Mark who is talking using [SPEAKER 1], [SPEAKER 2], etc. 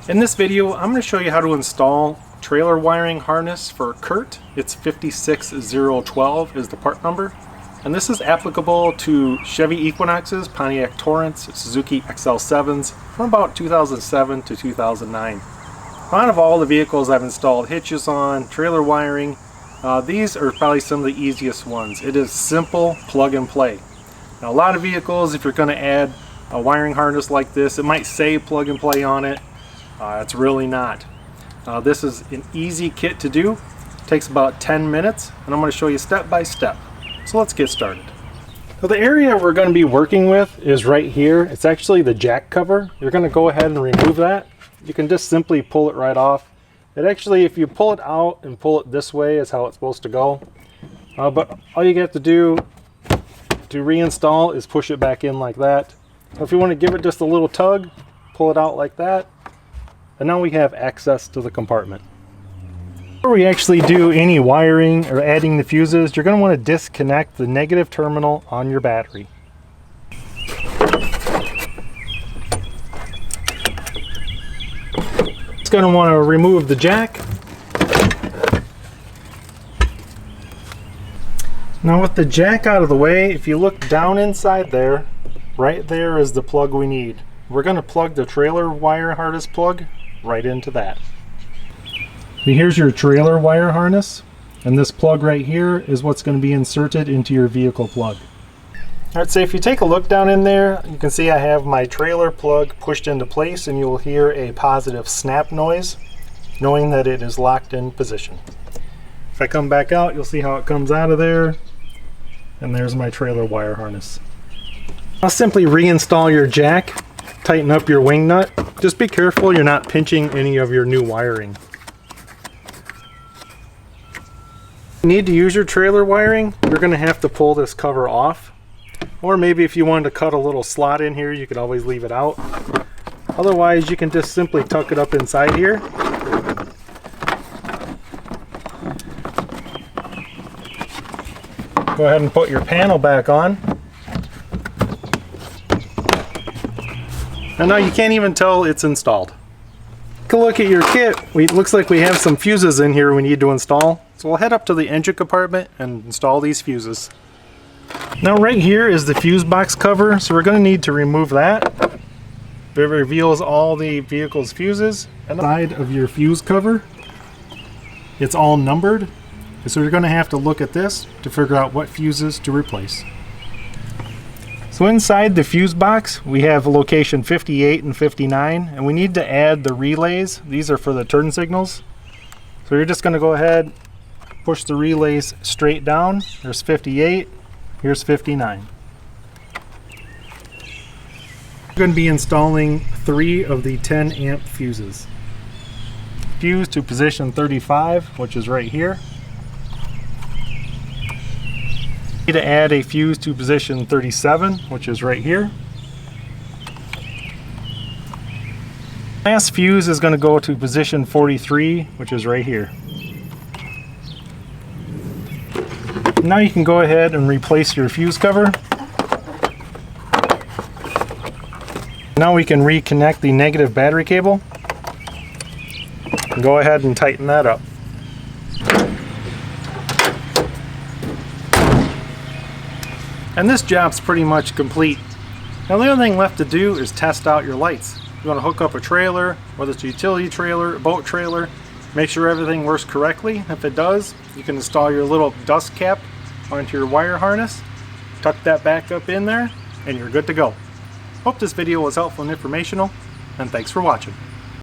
[SPEAKER 1] In this video, I'm going to show you how to install trailer wiring harness for Curt. It's 56012 is the part number. And this is applicable to Chevy Equinoxes, Pontiac Torrents, Suzuki XL7s from about 2007 to 2009. Out of all the vehicles I've installed hitches on, trailer wiring, these are probably some of the easiest ones. It is simple plug and play. Now a lot of vehicles, if you're going to add a wiring harness like this, it might say plug and play on it. It's really not. This is an easy kit to do. It takes about 10 minutes and I'm going to show you step by step. So let's get started. So the area we're going to be working with is right here. It's actually the jack cover. You're going to go ahead and remove that. You can just simply pull it right off. It actually, if you pull it out and pull it this way, is how it's supposed to go. But all you have to do to reinstall is push it back in like that. So if you want to give it just a little tug, pull it out like that. And now we have access to the compartment. Before we actually do any wiring or adding the fuses, you're going to want to disconnect the negative terminal on your battery. It's going to want to remove the jack. Now with the jack out of the way, if you look down inside there, right there is the plug we need. We're going to plug the trailer wire harness plug right into that. Here's your trailer wire harness, and this plug right here is what's going to be inserted into your vehicle plug. Alright, so if you take a look down in there, you can see I have my trailer plug pushed into place, and you will hear a positive snap noise, knowing that it is locked in position. If I come back out, you'll see how it comes out of there, and there's my trailer wire harness. I'll simply reinstall your jack, tighten up your wing nut. Just be careful you're not pinching any of your new wiring. If you need to use your trailer wiring, you're going to have to pull this cover off. Or maybe if you wanted to cut a little slot in here, you could always leave it out. Otherwise, you can just simply tuck it up inside here. Go ahead and put your panel back on. And now you can't even tell it's installed. Take a look at your kit. It looks like we have some fuses in here we need to install. So we'll head up to the engine compartment and install these fuses. Now right here is the fuse box cover, so we're going to need to remove that. It reveals all the vehicle's fuses. And the side of your fuse cover, it's all numbered. So you're going to have to look at this to figure out what fuses to replace. So inside the fuse box, we have location 58 and 59, and we need to add the relays. These are for the turn signals. So you're just going to go ahead, push the relays straight down. There's 58, here's 59. We're going to be installing 3 of the 10 amp fuses. Fuse to position 35, which is right here. To add a fuse to position 37, which is right here. Last fuse is going to go to position 43, which is right here. Now you can go ahead and replace your fuse cover. Now we can reconnect the negative battery cable. And go ahead and tighten that up. And this job's pretty much complete. Now the only thing left to do is test out your lights. You want to hook up a trailer, whether it's a utility trailer, a boat trailer, make sure everything works correctly. If it does, you can install your little dust cap onto your wire harness, tuck that back up in there, and you're good to go. Hope this video was helpful and informational, and thanks for watching.